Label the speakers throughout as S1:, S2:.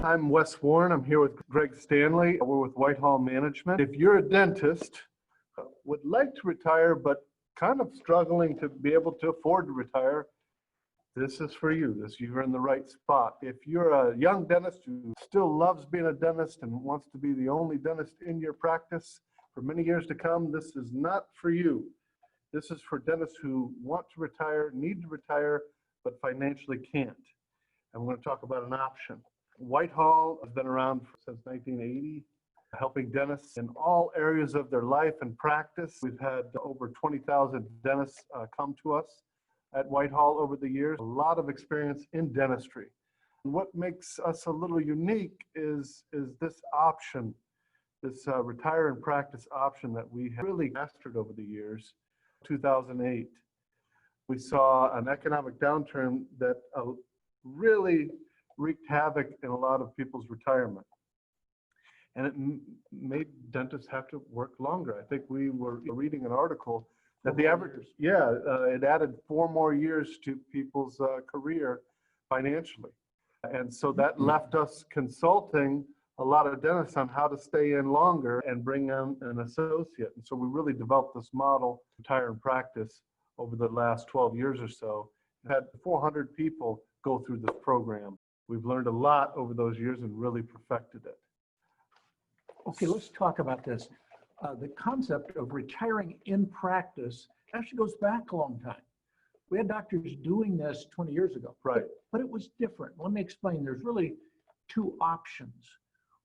S1: I'm Wes Warren. I'm here with Greg Stanley. We're with Whitehall Management. If you're a dentist, would like to retire, but kind of struggling to be able to afford to retire, this is for you. You're in the right spot. If you're a young dentist who still loves being a dentist and wants to be the only dentist in your practice for many years to come, this is not for you. This is for dentists who want to retire, need to retire, but financially can't. And we're going to talk about an option. Whitehall has been around since 1980, helping dentists in all areas of their life and practice. We've had over 20,000 dentists come to us at Whitehall over the years. A lot of experience in dentistry. And what makes us a little unique is this option, this retire and practice option that we have really mastered over the years. 2008, we saw an economic downturn that really wreaked havoc in a lot of people's retirement. And it made dentists have to work longer. I think we were reading an article that the average, it added 4 more years to people's career financially. And so that left us consulting a lot of dentists on how to stay in longer and bring in an associate. And so we really developed this model, retire and practice, over the last 12 years or so. We had 400 people go through this program. We've learned a lot over those years and really perfected it.
S2: Okay, let's talk about this. The concept of retiring in practice actually goes back a long time. We had doctors doing this 20 years ago.
S1: Right.
S2: But it was different. Let me explain. There's really 2 options.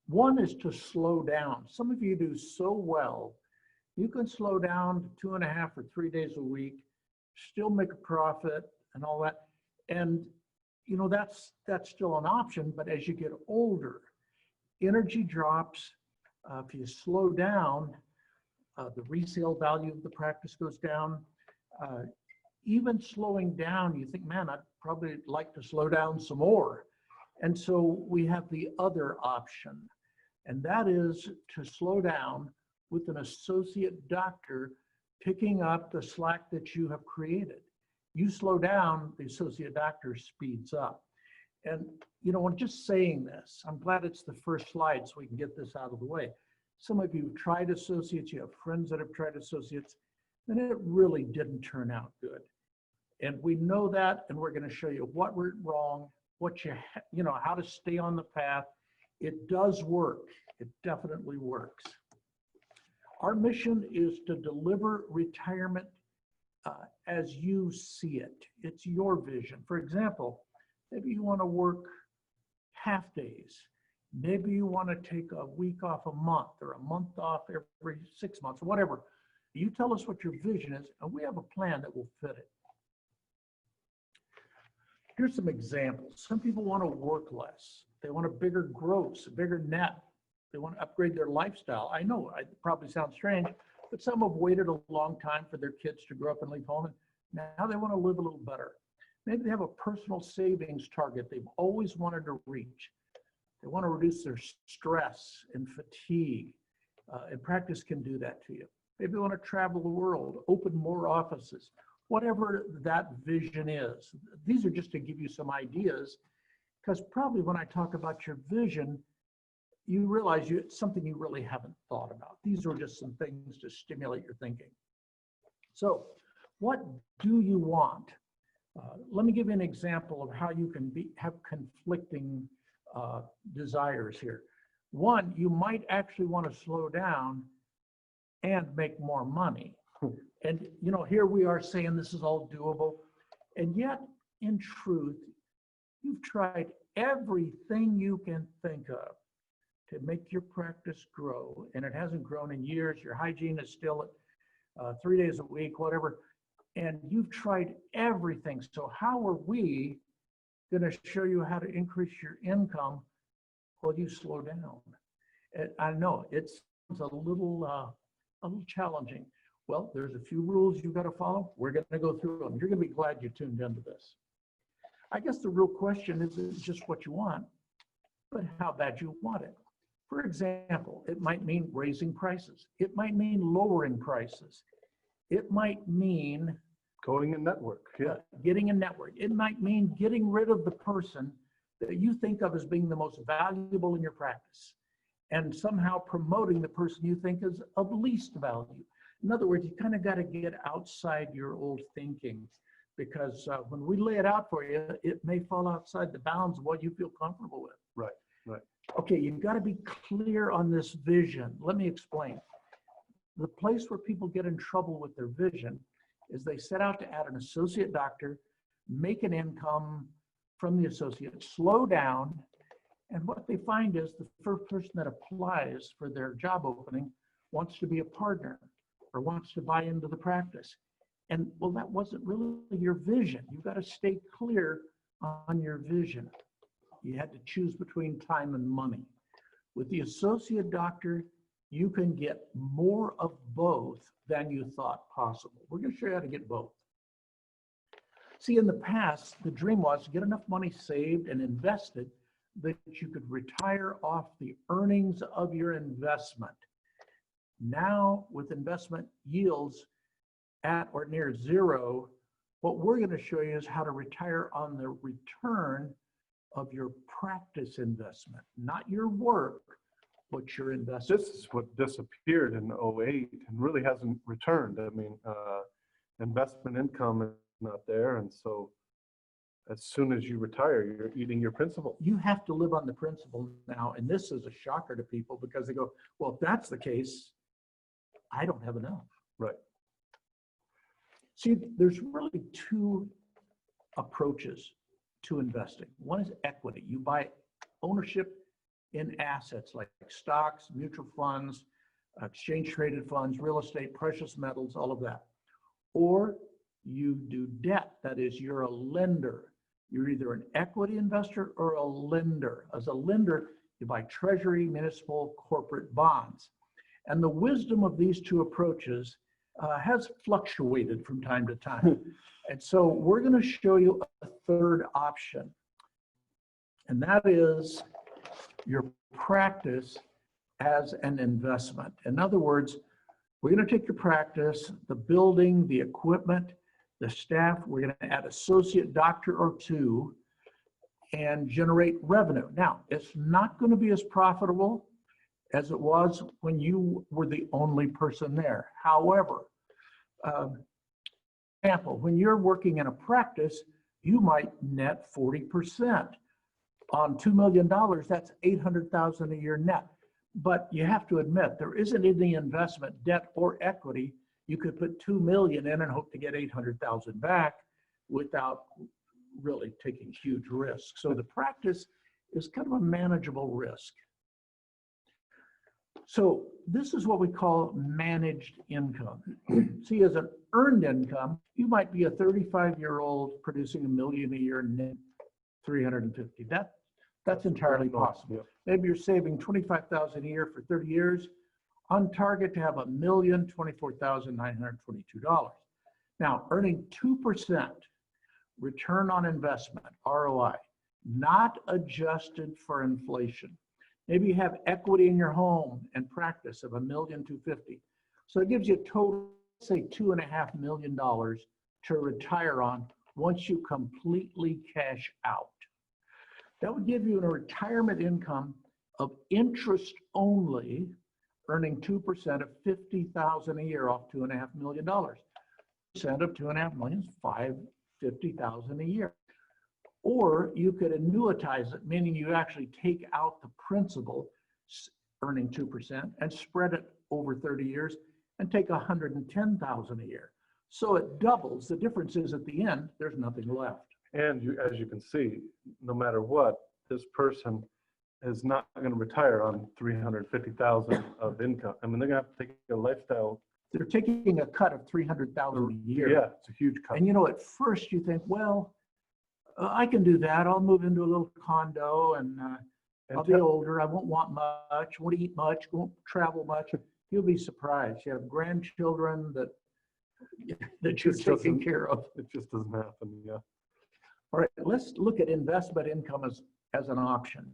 S2: One is to slow down. Some of you do so well, you can slow down to 2.5 or 3 days a week, still make a profit and all that. And you know, that's still an option, but as you get older, energy drops. If you slow down, the resale value of the practice goes down. Even slowing down, you think, man, I'd probably like to slow down some more. And so we have the other option, and that is to slow down with an associate doctor picking up the slack that you have created. You slow down, the associate doctor speeds up. And, you know, I'm just saying this. I'm glad it's the first slide so we can get this out of the way. Some of you have tried associates, you have friends that have tried associates, and it really didn't turn out good. And we know that, and we're going to show you what went wrong, how to stay on the path. It does work. It definitely works. Our mission is to deliver retirement as you see it. It's your vision. For example, maybe you want to work half days. Maybe you want to take a week off a month or a month off every 6 months, whatever. You tell us what your vision is, and we have a plan that will fit it. Here's some examples. Some people want to work less. They want a bigger gross, a bigger net. They want to upgrade their lifestyle. I know it probably sounds strange, but some have waited a long time for their kids to grow up and leave home, and now they want to live a little better. Maybe they have a personal savings target they've always wanted to reach. They want to reduce their stress and fatigue, and practice can do that to you. Maybe they want to travel the world, open more offices, whatever that vision is. These are just to give you some ideas, because probably when I talk about your vision, you realize it's something you really haven't thought about. These are just some things to stimulate your thinking. So what do you want? Let me give you an example of how you can have conflicting desires here. One, you might actually want to slow down and make more money. And you know, here we are saying this is all doable, and yet in truth, you've tried everything you can think of to make your practice grow, and it hasn't grown in years. Your hygiene is still at 3 days a week, whatever, and you've tried everything. So how are we going to show you how to increase your income while you slow down? And I know it's a little challenging. Well, there's a few rules you've got to follow. We're going to go through them. You're going to be glad you tuned into this. I guess the real question is just what you want, but how bad you want it. For example, it might mean raising prices. It might mean lowering prices. It might mean
S1: going in network,
S2: getting a network. It might mean getting rid of the person that you think of as being the most valuable in your practice, and somehow promoting the person you think is of least value. In other words, you kind of got to get outside your old thinking, because when we lay it out for you, it may fall outside the bounds of what you feel comfortable with.
S1: Right, right.
S2: Okay, you've got to be clear on this vision. Let me explain. The place where people get in trouble with their vision is they set out to add an associate doctor, make an income from the associate, slow down, and what they find is the first person that applies for their job opening wants to be a partner or wants to buy into the practice. And well, that wasn't really your vision. You've got to stay clear on your vision. You had to choose between time and money. With the associate doctor, you can get more of both than you thought possible. We're going to show you how to get both. See, in the past, the dream was to get enough money saved and invested that you could retire off the earnings of your investment. Now, with investment yields at or near zero, what we're going to show you is how to retire on the return of your practice investment, not your work, but your investment.
S1: This is what disappeared in '08 and really hasn't returned. I mean, investment income is not there. And so as soon as you retire, you're eating your principal.
S2: You have to live on the principal now. And this is a shocker to people because they go, well, if that's the case, I don't have enough.
S1: Right.
S2: See, there's really two approaches to investing. One is equity. You buy ownership in assets like stocks, mutual funds, exchange traded funds, real estate, precious metals, all of that. Or you do debt. That is, you're a lender. You're either an equity investor or a lender. As a lender, you buy treasury, municipal, corporate bonds. And the wisdom of these two approaches has fluctuated from time to time. And so we're going to show you a third option. And that is your practice as an investment. In other words, we're going to take your practice, the building, the equipment, the staff, we're going to add associate doctor or two and generate revenue. Now, it's not going to be as profitable as it was when you were the only person there. However, example, when you're working in a practice, you might net 40%. On $2 million, that's $800,000 a year net. But you have to admit, there isn't any investment, debt or equity. You could put $2 million in and hope to get $800,000 back without really taking huge risks. So the practice is kind of a manageable risk. So this is what we call managed income. See, as an earned income, you might be a 35-year-old producing $1 million a year net, 350. That's entirely possible.
S1: Yep.
S2: Maybe you're saving $25,000 a year for 30 years, on target to have $1,024,922. Now, earning 2% return on investment, ROI, not adjusted for inflation. Maybe you have equity in your home and practice of $1,250,000. So it gives you a total, say, $2.5 million to retire on once you completely cash out. That would give you a retirement income of interest only, earning 2% of $50,000 a year off $2.5 million. Percent of $2.5 million is $50,000 a year. Or you could annuitize it, meaning you actually take out the principal, earning 2%, and spread it over 30 years and take $110,000 a year. So it doubles. The difference is at the end, there's nothing left.
S1: And you, as you can see, no matter what, this person is not going to retire on $350,000 of income. I mean, they're going to have to take a lifestyle.
S2: They're taking a cut of $300,000 a year.
S1: Yeah, it's a huge cut.
S2: And you know, at first you think, well, I can do that. I'll move into a little condo and I'll be older. I won't want much, won't eat much, won't travel much. You'll be surprised. You have grandchildren that you're taking care of.
S1: It just doesn't happen, yeah.
S2: All right, let's look at investment income as an option.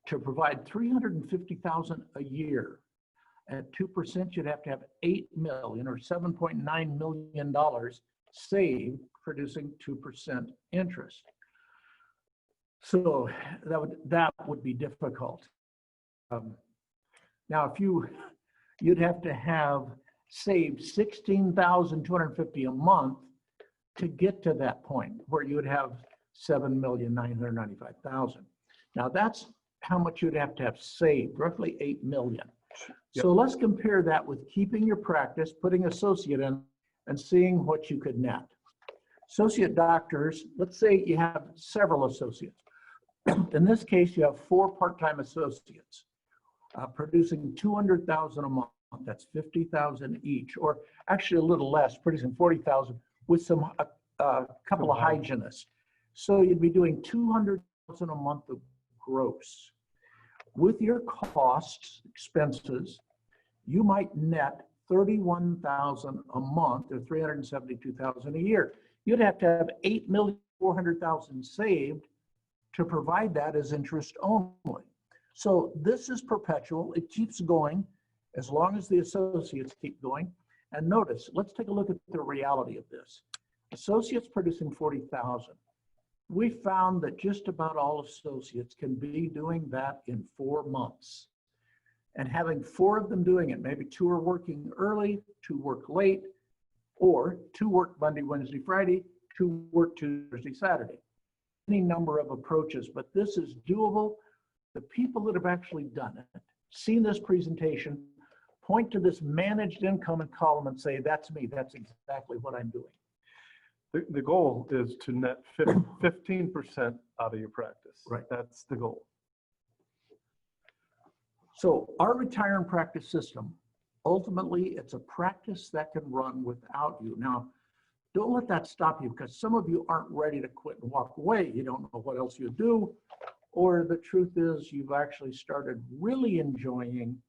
S2: To provide $350,000 a year at 2%, you'd have to have $8 million or $7.9 million saved, producing 2% interest. So that would be difficult. Now, if you'd have to have saved 16,250 a month to get to that point where you would have 7,995,000. Now that's how much you'd have to have saved, roughly 8 million.
S1: Yep.
S2: So let's compare that with keeping your practice, putting associate in, and seeing what you could net. Associate doctors, let's say you have several associates. In this case, you have 4 part-time associates producing 200,000 a month. That's 50,000 each, or actually a little less, producing 40,000 with a couple of hygienists. So you'd be doing 200,000 a month of gross. With your costs, expenses, you might net 31,000 a month, or 372,000 a year. You'd have to have 8,400,000 saved to provide that as interest only. So this is perpetual. It keeps going as long as the associates keep going. And notice, let's take a look at the reality of this. Associates producing 40,000. We found that just about all associates can be doing that in 4 months. And having 4 of them doing it, maybe 2 are working early, 2 work late, or 2 work Monday, Wednesday, Friday, 2 work Tuesday, Saturday. Any number of approaches, but this is doable. The people that have actually done it, seen this presentation, point to this managed income and column and say, that's me, that's exactly what I'm doing.
S1: The goal is to net 15% out of your practice.
S2: Right.
S1: That's the goal.
S2: So our retire and practice system, ultimately, it's a practice that can run without you. Now, don't let that stop you, because some of you aren't ready to quit and walk away. You don't know what else you do, or the truth is you've actually started really enjoying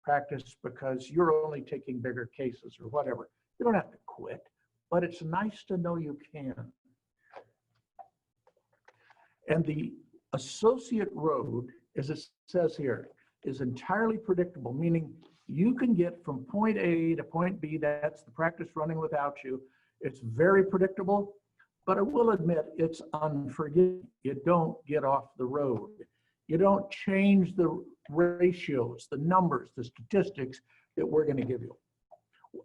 S2: practice because you're only taking bigger cases or whatever. You don't have to quit, but it's nice to know you can. And the associate road, as it says here, is entirely predictable, meaning you can get from point A to point B. That's the practice running without you. It's very predictable, but I will admit it's unforgiving. You don't get off the road. You don't change the ratios, the numbers, the statistics that we're going to give you.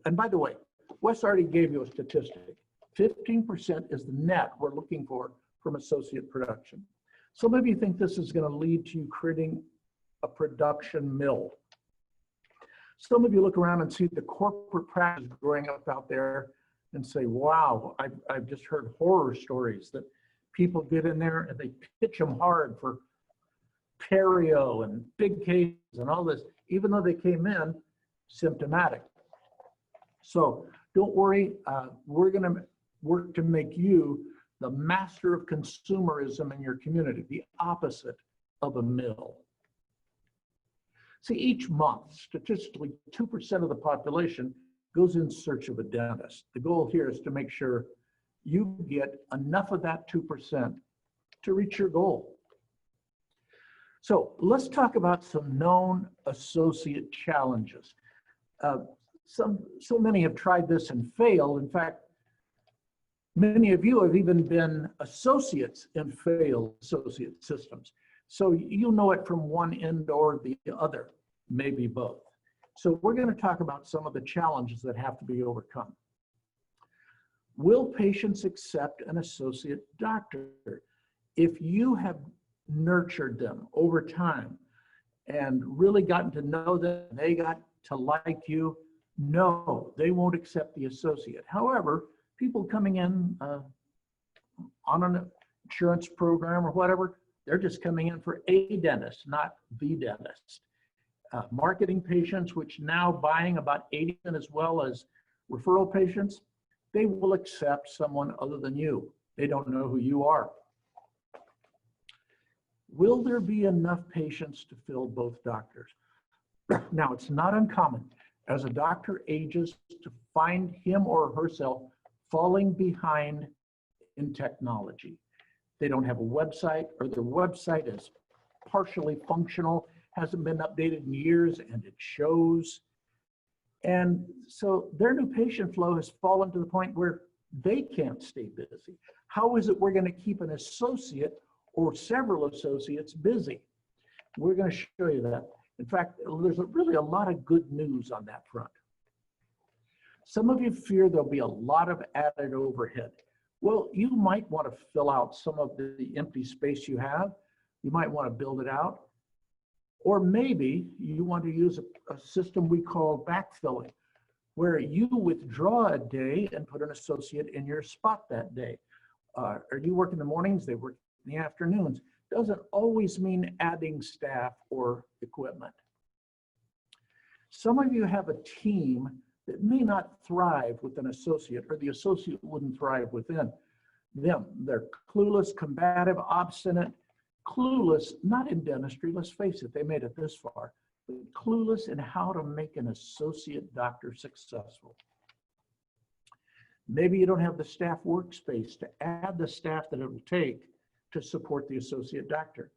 S2: And by the way, Wes already gave you a statistic. 15% is the net we're looking for from associate production. Some of you think this is going to lead to you creating a production mill. Some of you look around and see the corporate practice growing up out there and say, wow, I've just heard horror stories that people get in there and they pitch them hard for perio and big cases and all this, even though they came in symptomatic. So don't worry, we're going to work to make you the master of consumerism in your community, the opposite of a mill. See, each month, statistically, 2% of the population goes in search of a dentist. The goal here is to make sure you get enough of that 2% to reach your goal. So let's talk about some known associate challenges. So many have tried this and failed. In fact, many of you have even been associates in failed associate systems. So you know it from one end or the other, maybe both. So we're going to talk about some of the challenges that have to be overcome. Will patients accept an associate doctor? If you have nurtured them over time and really gotten to know them, they got to like you, no, they won't accept the associate. However, people coming in on an insurance program or whatever, they're just coming in for a dentist, not the dentist. Marketing patients, which now buying about 80% as well as referral patients, they will accept someone other than you. They don't know who you are. Will there be enough patients to fill both doctors? Now, it's not uncommon as a doctor ages to find him or herself falling behind in technology. They don't have a website, or their website is partially functional, hasn't been updated in years, and it shows. And so their new patient flow has fallen to the point where they can't stay busy. How is it we're going to keep an associate or several associates busy. We're going to show you that. In fact, there's really a lot of good news on that front. Some of you fear there'll be a lot of added overhead. Well, you might want to fill out some of the empty space you have. You might want to build it out. Or maybe you want to use a system we call backfilling, where you withdraw a day and put an associate in your spot that day. Or you work in the mornings, they work in the afternoons. Doesn't always mean adding staff or equipment. Some of you have a team that may not thrive with an associate, or the associate wouldn't thrive within them. They're clueless, combative, obstinate, clueless, not in dentistry, let's face it, they made it this far, but clueless in how to make an associate doctor successful. Maybe you don't have the staff workspace to add the staff that it will take to support the associate doctor.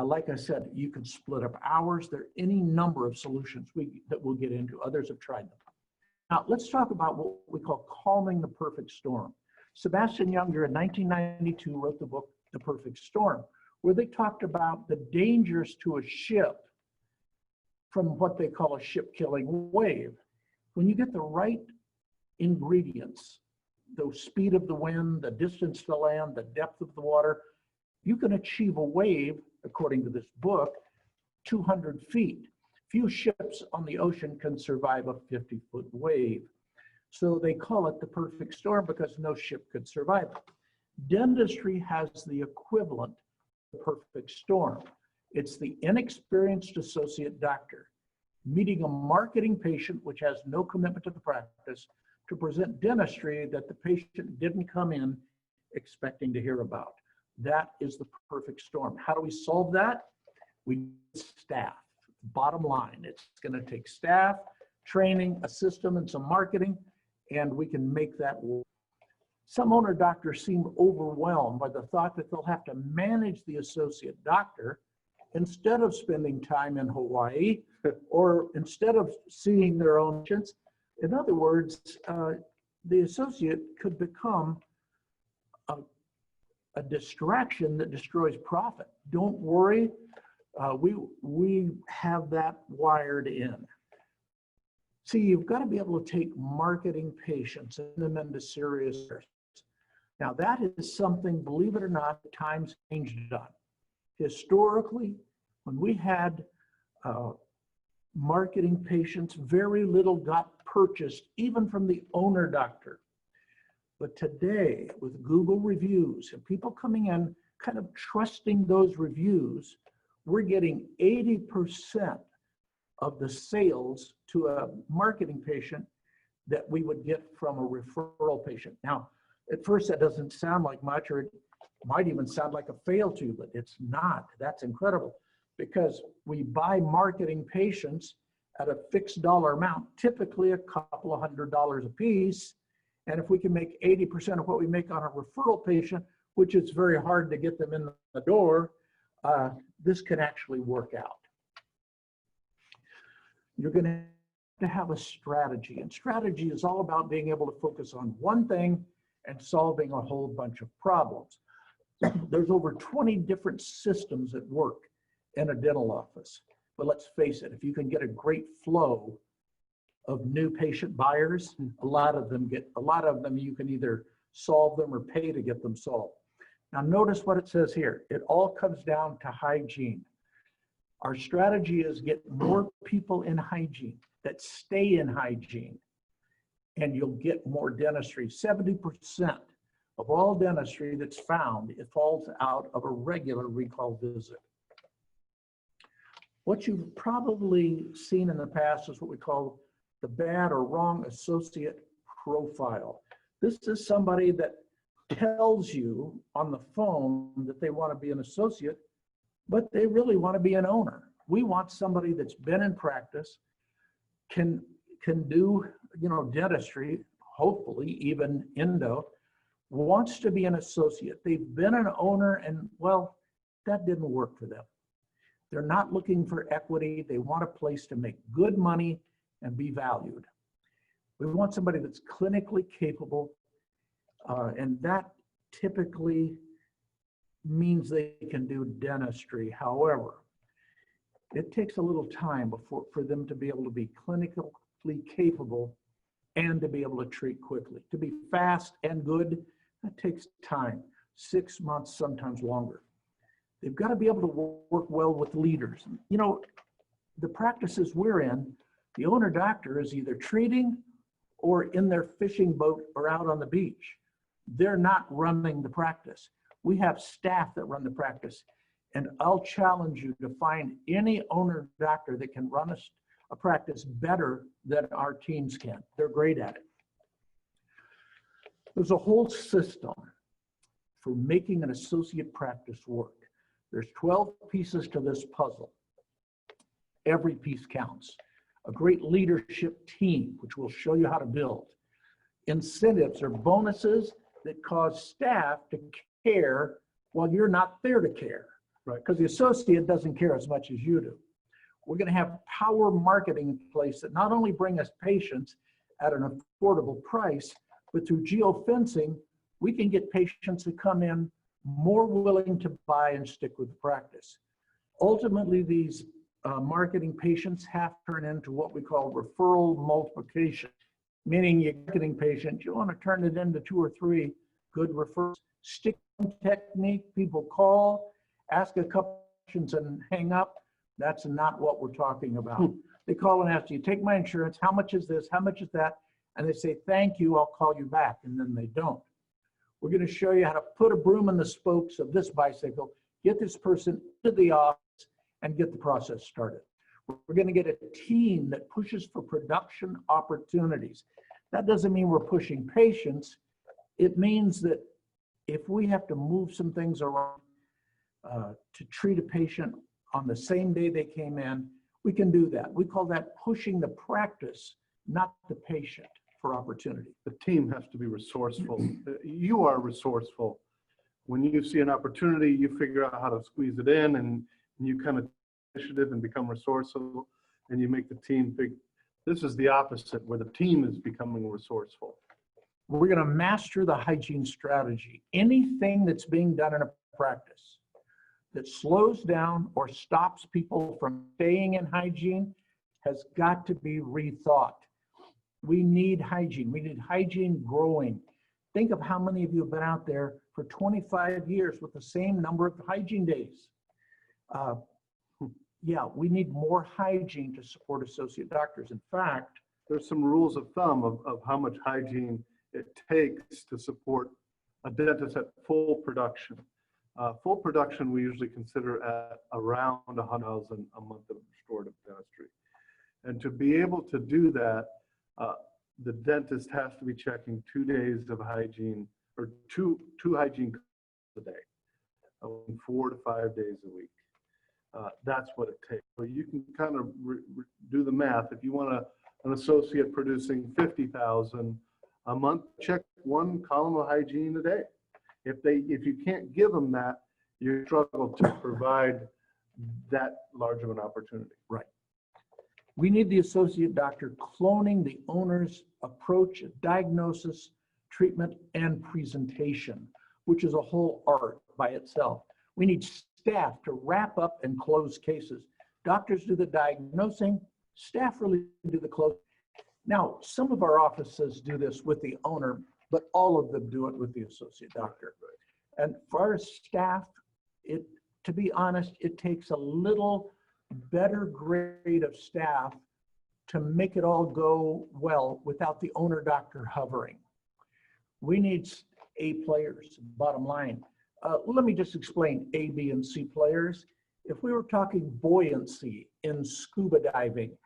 S2: Like I said, you can split up hours. There are any number of solutions that we'll get into. Others have tried them. Now, let's talk about what we call calming the perfect storm. Sebastian Junger in 1992 wrote the book, The Perfect Storm, where they talked about the dangers to a ship from what they call a ship-killing wave. When you get the right ingredients, the speed of the wind, the distance to land, the depth of the water, you can achieve a wave, according to this book, 200 feet. Few ships on the ocean can survive a 50-foot wave. So they call it the perfect storm because no ship could survive it. Dentistry has the equivalent of the perfect storm. It's the inexperienced associate doctor meeting a marketing patient which has no commitment to the practice to present dentistry that the patient didn't come in expecting to hear about. That is the perfect storm. How do we solve that? We need staff. Bottom line, it's going to take staff, training, a system, and some marketing, and we can make that work. Some owner doctors seem overwhelmed by the thought that they'll have to manage the associate doctor instead of spending time in Hawaii or instead of seeing their own patients. In other words, the associate could become a distraction that destroys profit. Don't worry, we have that wired in. See, you've got to be able to take marketing patients and them into serious. Now that is something, believe it or not, times changed on. Historically, when we had marketing patients, very little got purchased, even from the owner doctor. But today, with Google reviews and people coming in kind of trusting those reviews, we're getting 80% of the sales to a marketing patient that we would get from a referral patient. Now, at first that doesn't sound like much, or it might even sound like a fail to, but it's not. That's incredible, because we buy marketing patients at a fixed dollar amount, typically a couple of $100s a piece. And if we can make 80% of what we make on a referral patient, which is very hard to get them in the door, this can actually work out. You're going to have a strategy, and strategy is all about being able to focus on one thing and solving a whole bunch of problems. There's over 20 different systems at work in a dental office. But let's face it, if you can get a great flow of new patient buyers, a lot of them you can either solve them or pay to get them solved. Now notice what it says here. It all comes down to hygiene. Our strategy is get more people in hygiene that stay in hygiene, and you'll get more dentistry. 70% of all dentistry that's found, it falls out of a regular recall visit. What you've probably seen in the past is what we call the bad or wrong associate profile. This is somebody that tells you on the phone that they want to be an associate, but they really want to be an owner. We want somebody that's been in practice, can do, dentistry, hopefully even endo, wants to be an associate. They've been an owner and, well, that didn't work for them. They're not looking for equity. They want a place to make good money and be valued. We want somebody that's clinically capable, and that typically means they can do dentistry. However, it takes a little time for them to be able to be clinically capable and to be able to treat quickly. To be fast and good, that takes time, 6 months, sometimes longer. They've got to be able to work well with leaders. You know, the practices we're in, the owner doctor is either treating or in their fishing boat or out on the beach. They're not running the practice. We have staff that run the practice, and I'll challenge you to find any owner doctor that can run a practice better than our teams can. They're great at it. There's a whole system for making an associate practice work. There's 12 pieces to this puzzle. Every piece counts. A great leadership team, which we'll show you how to build. Incentives or bonuses that cause staff to care while you're not there to care.
S1: Right.
S2: Because the associate doesn't care as much as you do. We're going to have power marketing in place that not only bring us patients at an affordable price, but through geofencing, we can get patients who come in more willing to buy and stick with the practice. Ultimately, these marketing patients have to turn into what we call referral multiplication, meaning you're getting patients, you want to turn it into 2 or 3 good referrals. Stick technique, people call, ask a couple questions and hang up. That's not what we're talking about. They call and ask, do you take my insurance? How much is this? How much is that? And they say, thank you, I'll call you back. And then they don't. We're going to show you how to put a broom in the spokes of this bicycle, get this person to the office, and get the process started. We're going to get a team that pushes for production opportunities. That doesn't mean we're pushing patients. It means that if we have to move some things around to treat a patient on the same day they came in, we can do that. We call that pushing the practice, not the patient, for opportunity.
S1: The team has to be resourceful. You are resourceful. When you see an opportunity, you figure out how to squeeze it in, and you kind of initiative and become resourceful, and you make the team big. This is the opposite, where the team is becoming resourceful.
S2: We're going to master the hygiene strategy. Anything that's being done in a practice that slows down or stops people from staying in hygiene has got to be rethought. We need hygiene. We need hygiene growing. Think of how many of you have been out there for 25 years with the same number of hygiene days. Yeah, we need more hygiene to support associate doctors. In fact,
S1: there's some rules of thumb of how much hygiene it takes to support a dentist at full production. Full production we usually consider at around 100,000 a month of restorative dentistry. And to be able to do that, the dentist has to be checking 2 days of hygiene, or two hygiene a day, 4 to 5 days a week. That's what it takes. So you can kind of do the math. If you want an associate producing 50,000 a month, check 1 column of hygiene a day. If you can't give them that, you struggle to provide that large of an opportunity.
S2: Right. We need the associate doctor cloning the owner's approach, diagnosis, treatment, and presentation, which is a whole art by itself. We need staff to wrap up and close cases. Doctors do the diagnosing, staff really do the closing. Now, some of our offices do this with the owner, but all of them do it with the associate doctor. And for our staff, to be honest, it takes a little better grade of staff to make it all go well without the owner doctor hovering. We need A players, bottom line. Let me just explain A, B, and C players. If we were talking buoyancy in scuba diving,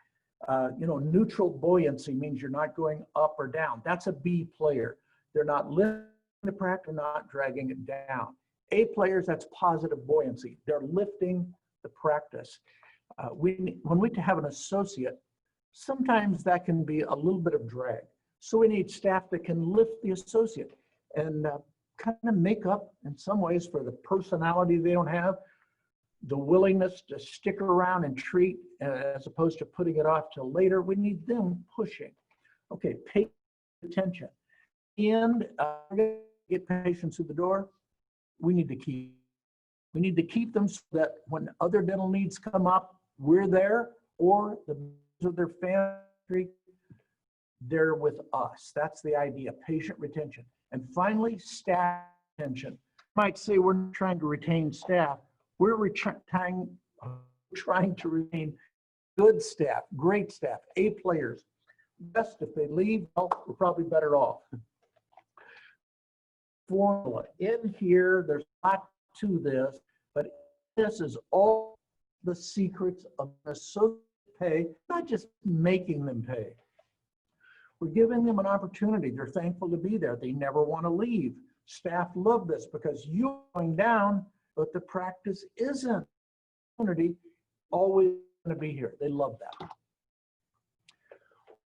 S2: neutral buoyancy means you're not going up or down. That's a B player. They're not lifting the practice, not dragging it down. A players, that's positive buoyancy. They're lifting the practice. When we have an associate, sometimes that can be a little bit of drag. So we need staff that can lift the associate and kind of make up in some ways for the personality they don't have, the willingness to stick around and treat as opposed to putting it off till later. We need them pushing. Okay, pay attention. And get patients through the door, we need to keep We need to keep them so that when other dental needs come up, we're there, or the members of their family, they're with us. That's the idea, patient retention. And finally, staff retention. You might say we're not trying to retain staff. We're trying to retain good staff, great staff, A players. Best if they leave, well, we're probably better off. Formula in here, there's a lot to this, but this is all the secrets of associate pay, not just making them pay. We're giving them an opportunity. They're thankful to be there. They never want to leave. Staff love this because you're going down, but the practice isn't. Opportunity always going to be here. They love that.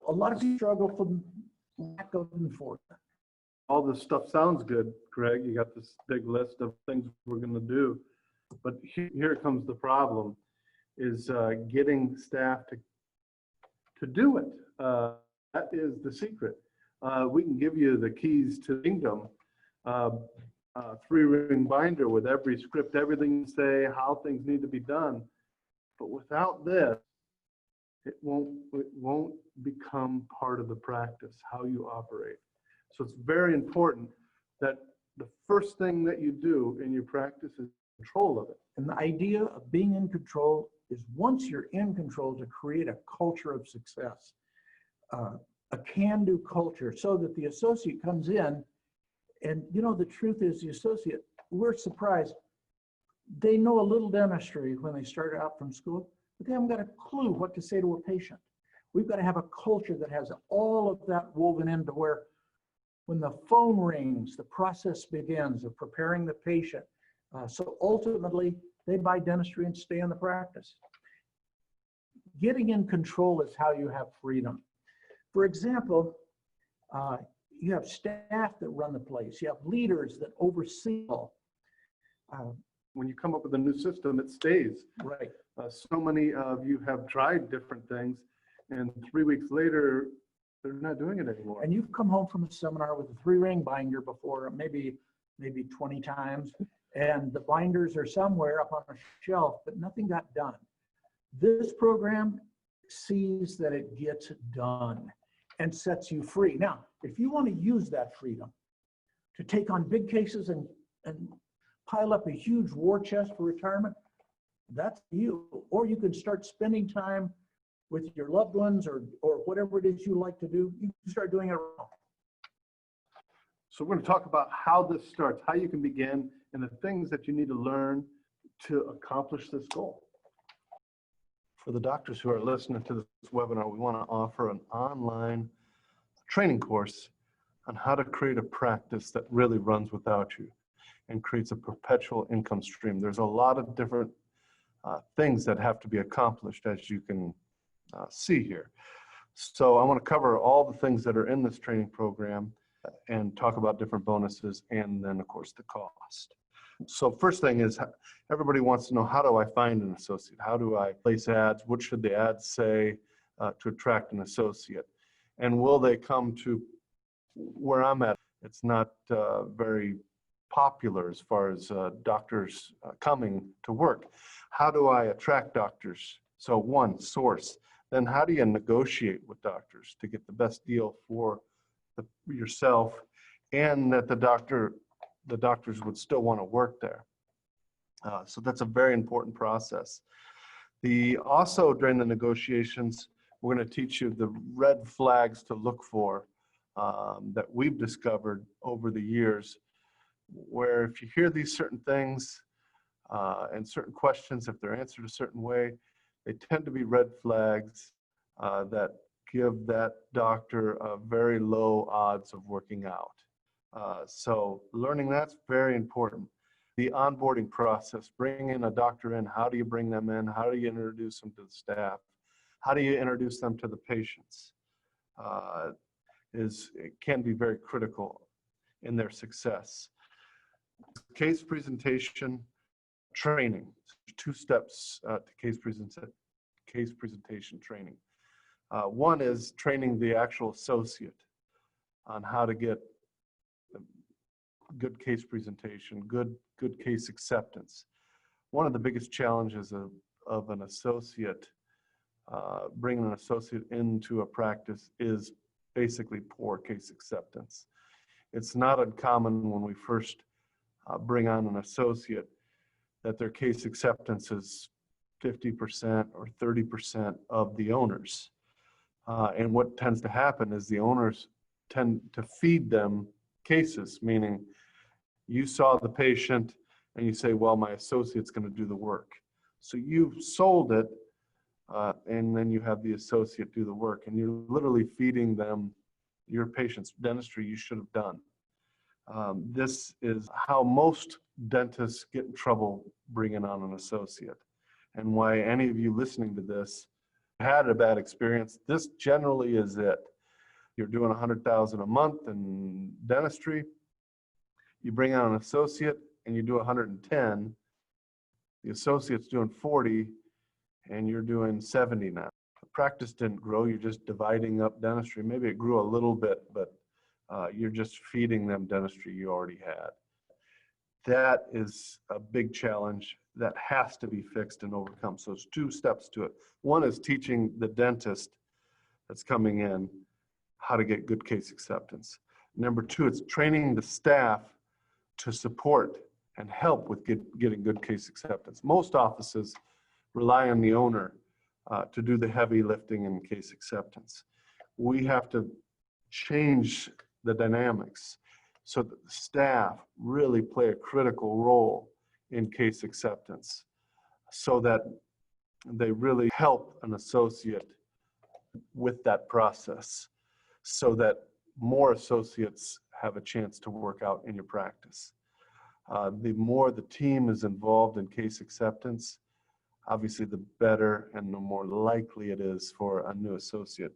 S2: A lot of people struggle from lack of enforcement.
S1: All this stuff sounds good, Greg. You got this big list of things we're going to do. But here comes the problem, is getting staff to do it. That is the secret. We can give you the keys to the kingdom, 3-ring binder with every script, everything you say, how things need to be done. But without this, it won't become part of the practice, how you operate. So it's very important that the first thing that you do in your practice is control of it.
S2: And the idea of being in control is, once you're in control, to create a culture of success, a can-do culture, so that the associate comes in, and you know, the truth is, the associate, we're surprised. They know a little dentistry when they start out from school, but they haven't got a clue what to say to a patient. We've got to have a culture that has all of that woven into where, when the phone rings, the process begins of preparing the patient. So ultimately, they buy dentistry and stay in the practice. Getting in control is how you have freedom. For example, you have staff that run the place. You have leaders that oversee all.
S1: When you come up with a new system, it stays.
S2: Right.
S1: So many of you have tried different things, and 3 weeks later, they're not doing it anymore.
S2: And you've come home from a seminar with a 3-ring binder before, maybe 20 times, and the binders are somewhere up on a shelf, but nothing got done. This program sees that it gets done and sets you free. Now, if you want to use that freedom to take on big cases and pile up a huge war chest for retirement, that's you. Or you could start spending time with your loved ones, or whatever it is you like to do. You can start doing it wrong.
S1: So we're going to talk about how this starts, how you can begin, and the things that you need to learn to accomplish this goal. For the doctors who are listening to this webinar, we want to offer an online training course on how to create a practice that really runs without you and creates a perpetual income stream. There's a lot of different things that have to be accomplished, as you can see here. So I want to cover all the things that are in this training program and talk about different bonuses, and then of course the cost. So first thing is, everybody wants to know, how do I find an associate? How do I place ads? What should the ads say to attract an associate? And will they come to where I'm at? It's not very popular as far as doctors coming to work. How do I attract doctors? So one, source. Then how do you negotiate with doctors to get the best deal for yourself, and that the doctors would still want to work there? So that's a very important process. Also during the negotiations, we're going to teach you the red flags to look for that we've discovered over the years, where if you hear these certain things and certain questions, if they're answered a certain way, they tend to be red flags that give that doctor a very low odds of working out. So learning that's very important. The onboarding process, bringing a doctor in, how do you bring them in? How do you introduce them to the staff? How do you introduce them to the patients? It can be very critical in their success. Case presentation, training. 2 steps to case presentation training. One is training the actual associate on how to get good case presentation, good case acceptance. One of the biggest challenges of an associate, bringing an associate into a practice is basically poor case acceptance. It's not uncommon when we first bring on an associate that their case acceptance is 50% or 30% of the owners. And what tends to happen is the owners tend to feed them cases, meaning you saw the patient and you say, well, my associate's going to do the work. So you've sold it, and then you have the associate do the work, and you're literally feeding them your patient's dentistry you should have done. This is how most dentists get in trouble bringing on an associate, and why any of you listening to this had a bad experience. This generally is it. You're doing $100,000 a month in dentistry. You bring on an associate and you do 110. The associate's doing 40 and you're doing 70 now. The practice didn't grow. You're just dividing up dentistry. Maybe it grew a little bit, but you're just feeding them dentistry you already had. That is a big challenge that has to be fixed and overcome. So there's two steps to it. One is teaching the dentist that's coming in how to get good case acceptance. Number two, it's training the staff to support and help with getting good case acceptance. Most offices rely on the owner to do the heavy lifting in case acceptance. We have to change the dynamics so that the staff really play a critical role in case acceptance, so that they really help an associate with that process, so that more associates have a chance to work out in your practice. The more the team is involved in case acceptance, obviously the better and the more likely it is for a new associate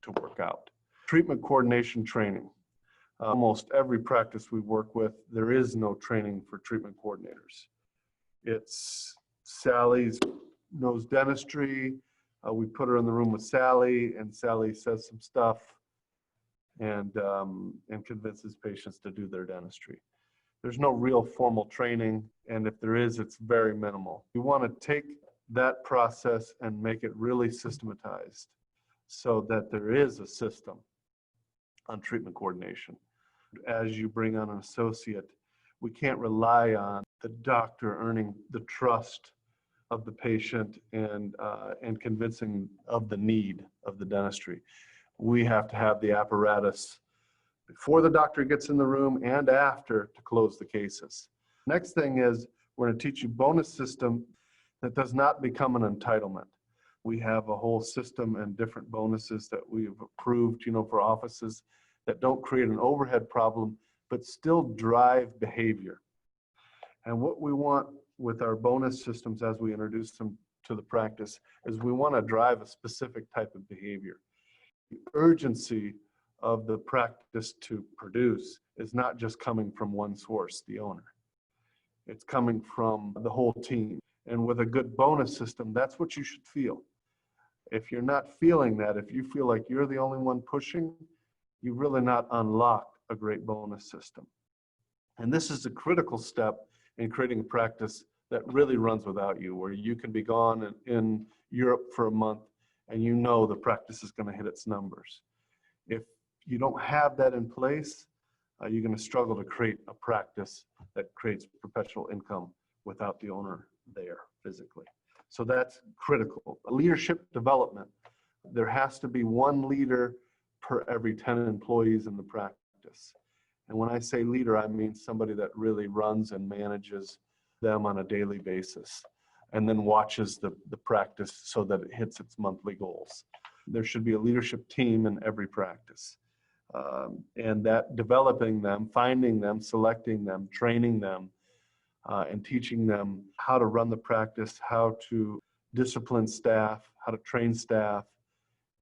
S1: to work out. Treatment coordination training. Almost every practice we work with, there is no training for treatment coordinators. It's Sally's knows dentistry. We put her in the room with Sally, and Sally says some stuff and convinces patients to do their dentistry. There's no real formal training, and if there is, it's very minimal. We want to take that process and make it really systematized so that there is a system on treatment coordination. As you bring on an associate, we can't rely on the doctor earning the trust of the patient and convincing of the need of the dentistry. We have to have the apparatus before the doctor gets in the room and after to close the cases. Next thing is we're going to teach you bonus system that does not become an entitlement. We have a whole system and different bonuses that we've approved, for offices that don't create an overhead problem, but still drive behavior. And what we want with our bonus systems as we introduce them to the practice is we want to drive a specific type of behavior. The urgency of the practice to produce is not just coming from one source, the owner. It's coming from the whole team. And with a good bonus system, that's what you should feel. If you're not feeling that, if you feel like you're the only one pushing, you've really not unlocked a great bonus system. And this is a critical step in creating a practice that really runs without you, where you can be gone in Europe for a month and the practice is going to hit its numbers. If you don't have that in place, you're going to struggle to create a practice that creates perpetual income without the owner there physically. So that's critical. Leadership development. There has to be one leader per every 10 employees in the practice. And when I say leader, I mean somebody that really runs and manages them on a daily basis and then watches the practice so that it hits its monthly goals. There should be a leadership team in every practice. And that developing them, finding them, selecting them, training them, and teaching them how to run the practice, how to discipline staff, how to train staff,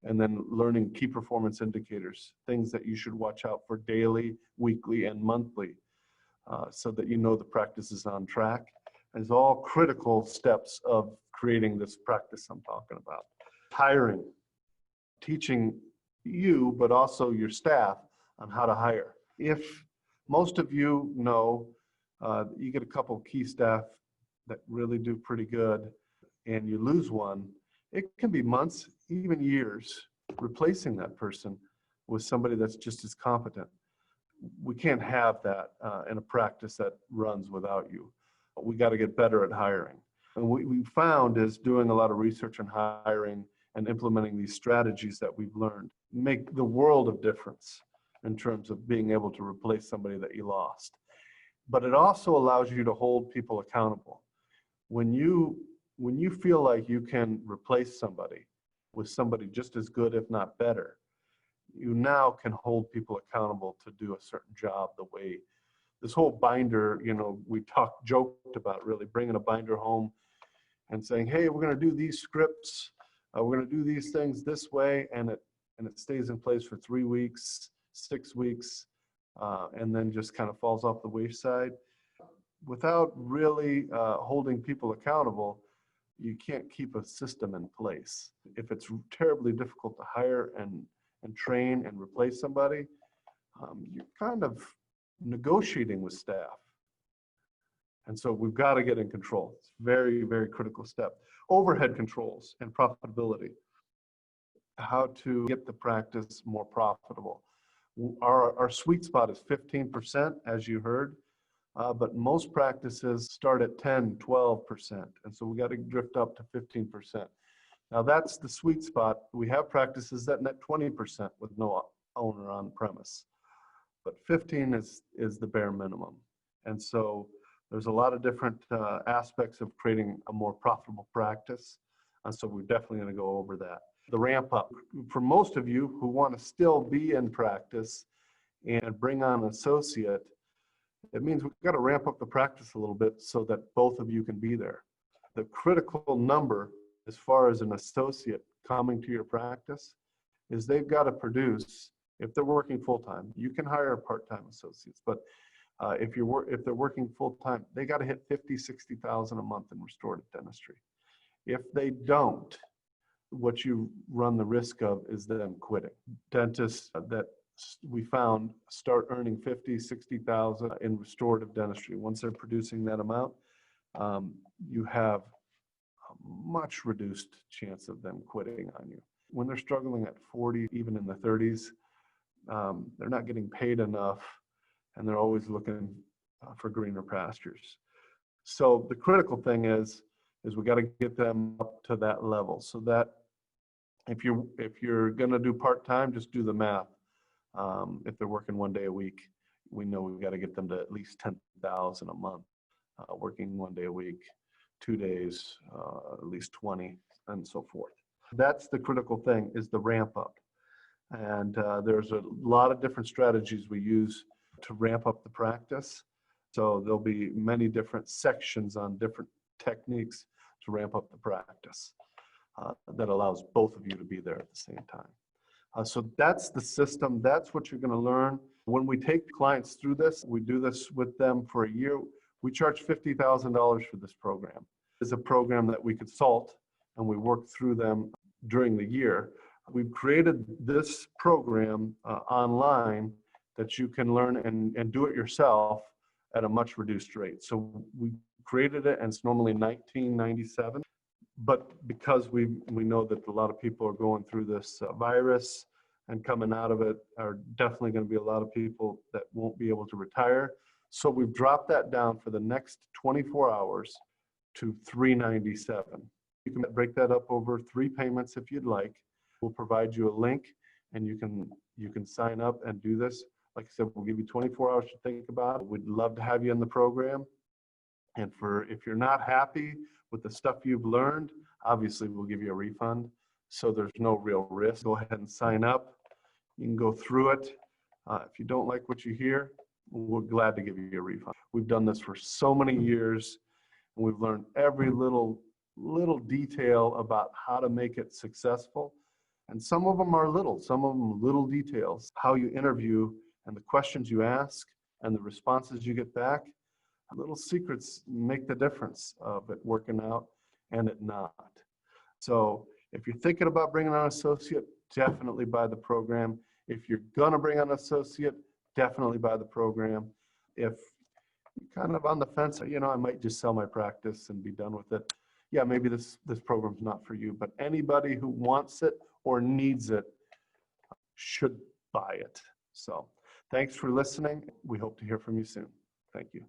S1: and then learning key performance indicators, things that you should watch out for daily, weekly, and monthly, so that the practice is on track, is all critical steps of creating this practice I'm talking about. Hiring, teaching you, but also your staff on how to hire. If most of you know, you get a couple key staff that really do pretty good and you lose one, it can be months, even years, replacing that person with somebody that's just as competent. We can't have that in a practice that runs without you. We got to get better at hiring. And what we found is doing a lot of research on hiring and implementing these strategies that we've learned make the world of difference in terms of being able to replace somebody that you lost. But it also allows you to hold people accountable. When you feel like you can replace somebody with somebody just as good, if not better, you now can hold people accountable to do a certain job the way this whole binder, we joked about really bringing a binder home and saying, hey, we're going to do these scripts, we're going to do these things this way, and it stays in place for 3 weeks, 6 weeks, and then just kind of falls off the wayside. Without really holding people accountable, you can't keep a system in place. If it's terribly difficult to hire and train and replace somebody, you're kind of negotiating with staff. And so we've got to get in control. It's very, very critical step. Overhead controls and profitability. How to get the practice more profitable. Our sweet spot is 15%, as you heard, but most practices start at 10, 12%. And so we got to drift up to 15%. Now that's the sweet spot. We have practices that net 20% with no owner on premise, but 15 is the bare minimum. And so there's a lot of different aspects of creating a more profitable practice. And so we're definitely going to go over that. The ramp up. For most of you who want to still be in practice and bring on an associate, it means we've got to ramp up the practice a little bit so that both of you can be there. The critical number as far as an associate coming to your practice is they've got to produce, if they're working full-time, you can hire part-time associates, but if they're working full-time, they got to hit 50, 60,000 a month in restorative dentistry. If they don't, what you run the risk of is them quitting. Dentists that we found start earning 50, 60,000 in restorative dentistry. Once they're producing that amount, you have a much reduced chance of them quitting on you. When they're struggling at 40, even in the 30s, they're not getting paid enough, and they're always looking for greener pastures. So the critical thing is we got to get them up to that level, so that if you're going to do part-time, just do the math. If they're working 1 day a week, we know we've got to get them to at least 10,000 a month, working 1 day a week, 2 days, at least 20, and so forth. That's the critical thing, is the ramp up. And there's a lot of different strategies we use to ramp up the practice. So there'll be many different sections on different techniques to ramp up the practice that allows both of you to be there at the same time. So that's the system. That's what you're going to learn. When we take clients through this, we do this with them for a year. We charge $50,000 for this program. It's a program that we consult and we work through them during the year. We've created this program online that you can learn and do it yourself at a much reduced rate. So we created it, and it's normally $19.97. But because we know that a lot of people are going through this virus and coming out of it, are definitely going to be a lot of people that won't be able to retire. So we've dropped that down for the next 24 hours to $397. You can break that up over 3 payments if you'd like. We'll provide you a link, and you can sign up and do this. Like I said, we'll give you 24 hours to think about it. We'd love to have you in the program. And if you're not happy with the stuff you've learned, obviously we'll give you a refund. So there's no real risk. Go ahead and sign up. You can go through it. If you don't like what you hear, we're glad to give you a refund. We've done this for so many years, and we've learned every little detail about how to make it successful. And some of them are some of them little details. How you interview and the questions you ask and the responses you get back. Little secrets make the difference of it working out and it not. So if you're thinking about bringing on an associate, definitely buy the program. If you're going to bring on an associate, definitely buy the program. If you kind of on the fence, I might just sell my practice and be done with it. Yeah, maybe this program's not for you, but anybody who wants it or needs it should buy it. So thanks for listening. We hope to hear from you soon. Thank you.